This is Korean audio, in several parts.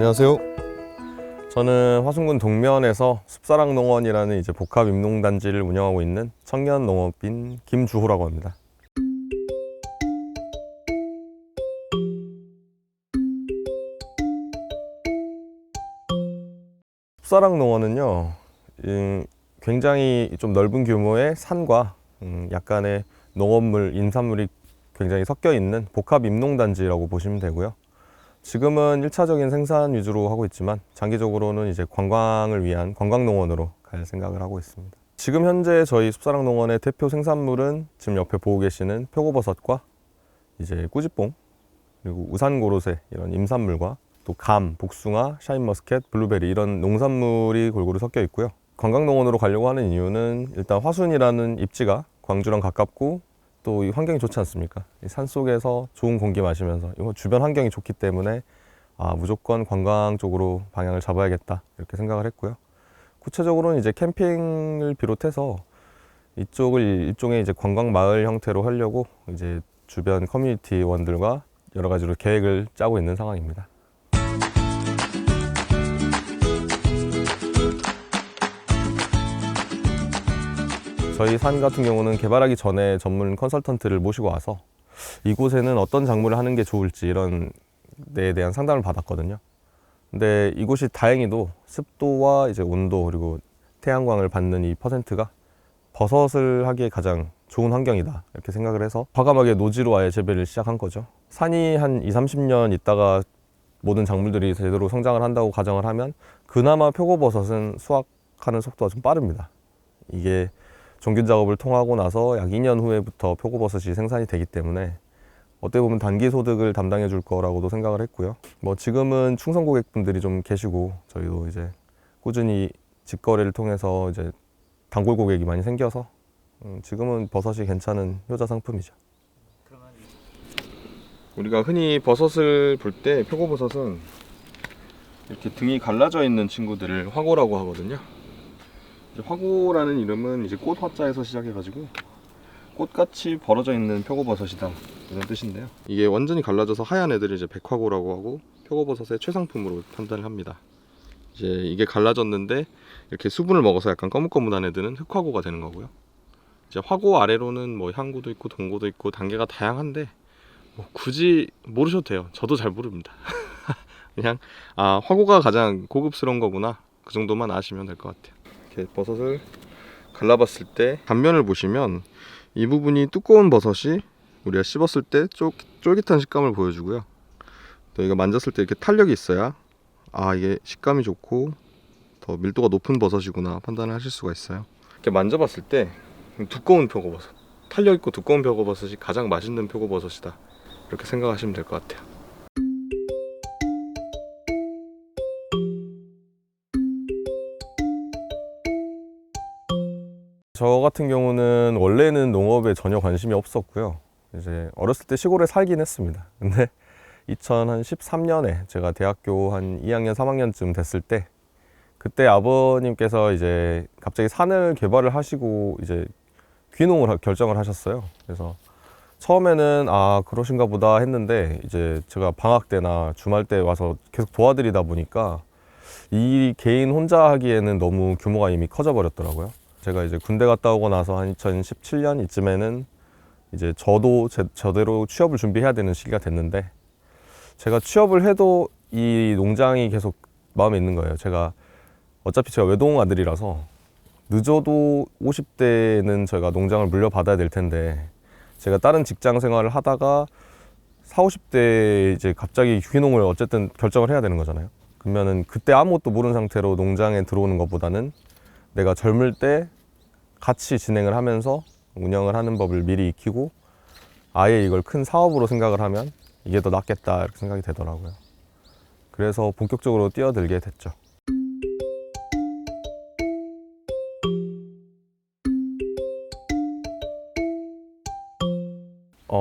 안녕하세요. 저는 화순군 동면에서 숲사랑농원이라는 이제 복합 임농단지를 운영하고 있는 청년 농업인 김주호라고 합니다. 숲사랑농원은요, 굉장히 좀 넓은 규모의 산과 약간의 농업물, 인산물이 굉장히 섞여 있는 복합 임농단지라고 보시면 되고요. 지금은 1차적인 생산 위주로 하고 있지만 장기적으로는 이제 관광을 위한 관광농원으로 갈 생각을 하고 있습니다. 지금 현재 저희 숲사랑농원의 대표 생산물은 지금 옆에 보고 계시는 표고버섯과 이제 꾸지뽕, 그리고 우산고로쇠 이런 임산물과 또 감, 복숭아, 샤인머스켓, 블루베리 이런 농산물이 골고루 섞여 있고요. 관광농원으로 가려고 하는 이유는 일단 화순이라는 입지가 광주랑 가깝고 또 이 환경이 좋지 않습니까? 이 산속에서 좋은 공기 마시면서 이거 주변 환경이 좋기 때문에 무조건 관광 쪽으로 방향을 잡아야겠다 이렇게 생각을 했고요. 구체적으로는 이제 캠핑을 비롯해서 이쪽을 일종의 이제 관광 마을 형태로 하려고 이제 주변 커뮤니티원들과 여러 가지로 계획을 짜고 있는 상황입니다. 저희 산 같은 경우는 개발하기 전에 전문 컨설턴트를 모시고 와서 이곳에는 어떤 작물을 하는 게 좋을지 이런 데에 대한 상담을 받았거든요. 근데 이곳이 다행히도 습도와 이제 온도 그리고 태양광을 받는 이 퍼센트가 버섯을 하기에 가장 좋은 환경이다 이렇게 생각을 해서 과감하게 노지로 아예 재배를 시작한 거죠. 산이 한 20-30년 있다가 모든 작물들이 제대로 성장을 한다고 가정을 하면 그나마 표고버섯은 수확하는 속도가 좀 빠릅니다. 이게 종균 작업을 통하고 나서 약 2년 후에부터 표고버섯이 생산이 되기 때문에 어떻게 보면 단기 소득을 담당해 줄 거라고도 생각을 했고요. 뭐 지금은 충성 고객분들이 좀 계시고 저희도 이제 꾸준히 직거래를 통해서 이제 단골 고객이 많이 생겨서 지금은 버섯이 괜찮은 효자 상품이죠. 우리가 흔히 버섯을 볼 때 표고버섯은 이렇게 등이 갈라져 있는 친구들을 화고라고 하거든요. 화고라는 이름은 이제 꽃 화자에서 시작해가지고 꽃같이 벌어져 있는 표고버섯이다 이런 뜻인데요. 이게 완전히 갈라져서 하얀 애들이 이제 백화고라고 하고 표고버섯의 최상품으로 판단을 합니다. 이제 이게 갈라졌는데 이렇게 수분을 먹어서 약간 거뭇거뭇한 애들은 흑화고가 되는 거고요. 이제 화고 아래로는 뭐 향고도 있고 동고도 있고 단계가 다양한데 뭐 굳이 모르셔도 돼요. 저도 잘 모릅니다. 그냥 화고가 가장 고급스러운 거구나 그 정도만 아시면 될 것 같아요. 이렇게 버섯을 갈라봤을 때 단면을 보시면 이 부분이 두꺼운 버섯이 우리가 씹었을 때 쫄깃한 식감을 보여주고요. 또 이거 만졌을 때 이렇게 탄력이 있어야 이게 식감이 좋고 더 밀도가 높은 버섯이구나 판단을 하실 수가 있어요. 이렇게 만져봤을 때 두꺼운 표고버섯, 탄력 있고 두꺼운 표고버섯이 가장 맛있는 표고버섯이다 이렇게 생각하시면 될 것 같아요. 저 같은 경우는 원래는 농업에 전혀 관심이 없었고요. 이제 어렸을 때 시골에 살긴 했습니다. 근데 2013년에 제가 대학교 한 2학년, 3학년쯤 됐을 때 그때 아버님께서 이제 갑자기 산을 개발을 하시고 이제 귀농을 결정을 하셨어요. 그래서 처음에는 그러신가 보다 했는데 이제 제가 방학 때나 주말 때 와서 계속 도와드리다 보니까 이 개인 혼자 하기에는 너무 규모가 이미 커져 버렸더라고요. 제가 이제 군대 갔다 오고 나서 한 2017년 이쯤에는 이제 저도 저대로 취업을 준비해야 되는 시기가 됐는데 제가 취업을 해도 이 농장이 계속 마음에 있는 거예요. 어차피 제가 외동 아들이라서 늦어도 50대는 제가 농장을 물려받아야 될 텐데 제가 다른 직장 생활을 하다가 40-50대에 이제 갑자기 귀농을 어쨌든 결정을 해야 되는 거잖아요. 그러면은 그때 아무것도 모르는 상태로 농장에 들어오는 것보다는 내가 젊을 때 같이 진행을 하면서 운영을 하는 법을 미리 익히고 아예 이걸 큰 사업으로 생각을 하면 이게 더 낫겠다 이렇게 생각이 되더라고요. 그래서 본격적으로 뛰어들게 됐죠.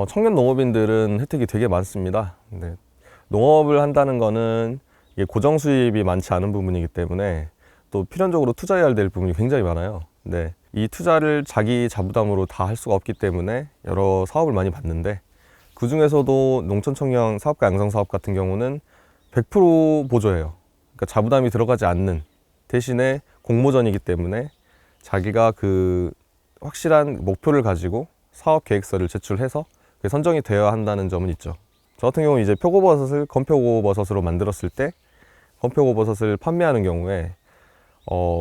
청년 농업인들은 혜택이 되게 많습니다. 근데 농업을 한다는 거는 이게 고정 수입이 많지 않은 부분이기 때문에 또 필연적으로 투자해야 될 부분이 굉장히 많아요. 근데 이 투자를 자기 자부담으로 다 할 수가 없기 때문에 여러 사업을 많이 봤는데 그 중에서도 농촌청년 사업가 양성사업 같은 경우는 100% 보조해요. 그러니까 자부담이 들어가지 않는 대신에 공모전이기 때문에 자기가 그 확실한 목표를 가지고 사업 계획서를 제출해서 그게 선정이 되어야 한다는 점은 있죠. 저 같은 경우는 이제 표고버섯을 건표고버섯으로 만들었을 때 건표고버섯을 판매하는 경우에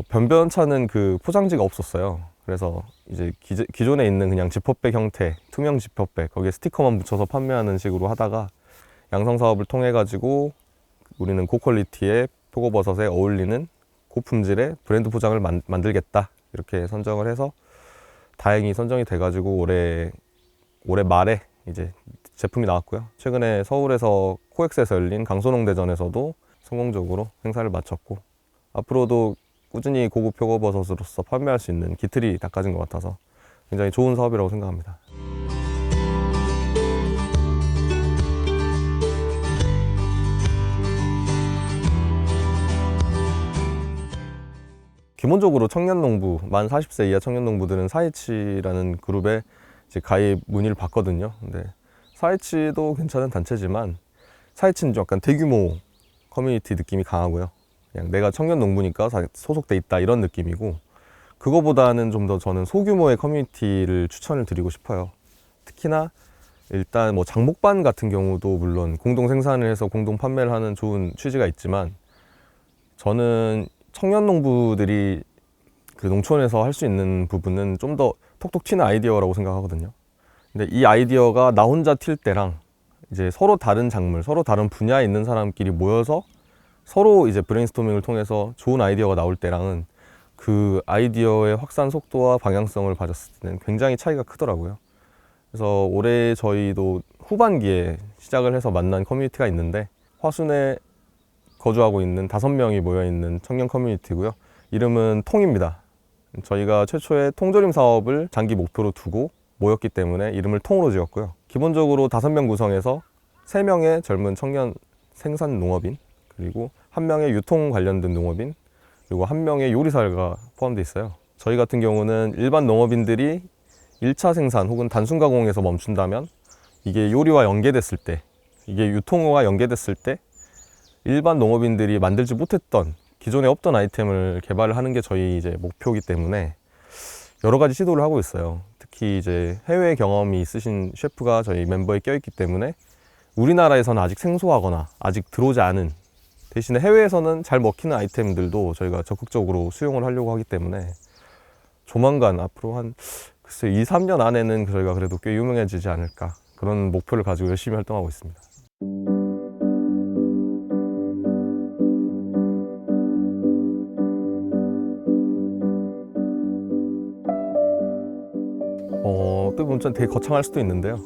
변변찮은 그 포장지가 없었어요. 그래서 이제 기존에 있는 그냥 지퍼백 형태, 투명 지퍼백, 거기에 스티커만 붙여서 판매하는 식으로 하다가 양성 사업을 통해 가지고 우리는 고퀄리티의 표고버섯에 어울리는 고품질의 브랜드 포장을 만들겠다, 이렇게 선정을 해서 다행히 선정이 돼 가지고 올해 말에 이제 제품이 나왔고요. 최근에 서울에서 코엑스에서 열린 강소농 대전에서도 성공적으로 행사를 마쳤고, 앞으로도 꾸준히 고급 표고버섯으로서 판매할 수 있는 기틀이 닦아진 것 같아서 굉장히 좋은 사업이라고 생각합니다. 기본적으로 청년농부, 만 40세 이하 청년농부들은 4H라는 그룹에 이제 가입 문의를 받거든요. 근데 4H도 괜찮은 단체지만 4H는 좀 약간 대규모 커뮤니티 느낌이 강하고요. 그냥 내가 청년농부니까 소속돼 있다, 이런 느낌이고, 그거보다는 좀 더 저는 소규모의 커뮤니티를 추천을 드리고 싶어요. 특히나 일단 뭐 장목반 같은 경우도 물론 공동 생산을 해서 공동 판매를 하는 좋은 취지가 있지만, 저는 청년 농부들이 그 농촌에서 할 수 있는 부분은 좀 더 톡톡 튀는 아이디어라고 생각하거든요. 근데 이 아이디어가 나 혼자 튈 때랑 이제 서로 다른 작물, 서로 다른 분야에 있는 사람끼리 모여서 서로 이제 브레인스토밍을 통해서 좋은 아이디어가 나올 때랑은 그 아이디어의 확산 속도와 방향성을 봐줬을 때는 굉장히 차이가 크더라고요. 그래서 올해 저희도 후반기에 시작을 해서 만난 커뮤니티가 있는데, 화순에 거주하고 있는 5명이 모여있는 청년 커뮤니티고요. 이름은 통입니다. 저희가 최초에 통조림 사업을 장기 목표로 두고 모였기 때문에 이름을 통으로 지었고요. 기본적으로 5명 구성해서 3명의 젊은 청년 생산 농업인, 그리고 1명의 유통 관련된 농업인, 그리고 1명의 요리사가 포함되어 있어요. 저희 같은 경우는 일반 농업인들이 1차 생산 혹은 단순 가공에서 멈춘다면, 이게 요리와 연계됐을 때, 이게 유통과 연계됐을 때 일반 농업인들이 만들지 못했던, 기존에 없던 아이템을 개발을 하는 게 저희 이제 목표이기 때문에 여러 가지 시도를 하고 있어요. 특히 이제 해외 경험이 있으신 셰프가 저희 멤버에 껴있기 때문에 우리나라에서는 아직 생소하거나 아직 들어오지 않은, 대신에 해외에서는 잘 먹히는 아이템들도 저희가 적극적으로 수용을 하려고 하기 때문에 조만간 앞으로 한 글쎄 2, 3년 안에는 저희가 그래도 꽤 유명해지지 않을까, 그런 목표를 가지고 열심히 활동하고 있습니다. 어떻게 보면 좀 되게 거창할 수도 있는데요.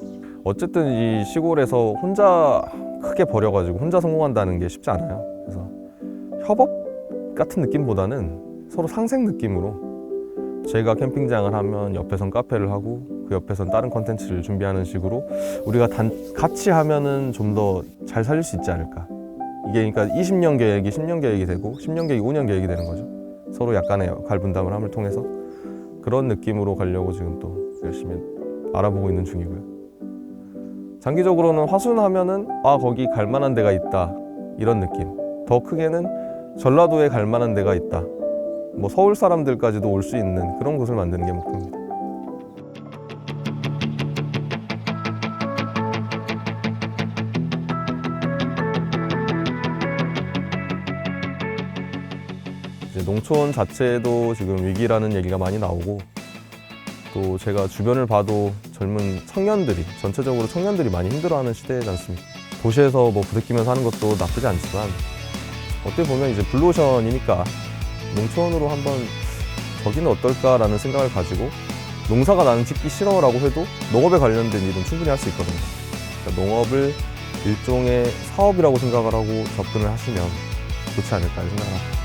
어쨌든 이 시골에서 혼자 크게 버려가지고 혼자 성공한다는 게 쉽지 않아요. 그래서 협업 같은 느낌보다는 서로 상생 느낌으로, 제가 캠핑장을 하면 옆에선 카페를 하고 그 옆에선 다른 컨텐츠를 준비하는 식으로 우리가 같이 하면은 좀 더 잘 살릴 수 있지 않을까. 이게 그러니까 20년 계획이 10년 계획이 되고 10년 계획이 5년 계획이 되는 거죠. 서로 약간의 역할 분담을 함을 통해서 그런 느낌으로 가려고 지금 또 열심히 알아보고 있는 중이고요. 장기적으로는 화순하면은 거기 갈 만한 데가 있다, 이런 느낌. 더 크게는 전라도에 갈 만한 데가 있다, 뭐 서울 사람들까지도 올 수 있는 그런 곳을 만드는 게 목표입니다. 이제 농촌 자체도 지금 위기라는 얘기가 많이 나오고, 또 제가 주변을 봐도 젊은 청년들이, 전체적으로 청년들이 많이 힘들어하는 시대지 않습니까? 도시에서 뭐 부대끼면서 하는 것도 나쁘지 않지만, 어떻게 보면 이제 블루오션이니까 농촌으로 한번 저기는 어떨까라는 생각을 가지고, 농사가 나는 짓기 싫어라고 해도 농업에 관련된 일은 충분히 할 수 있거든요. 그러니까 농업을 일종의 사업이라고 생각을 하고 접근을 하시면 좋지 않을까 생각합니다.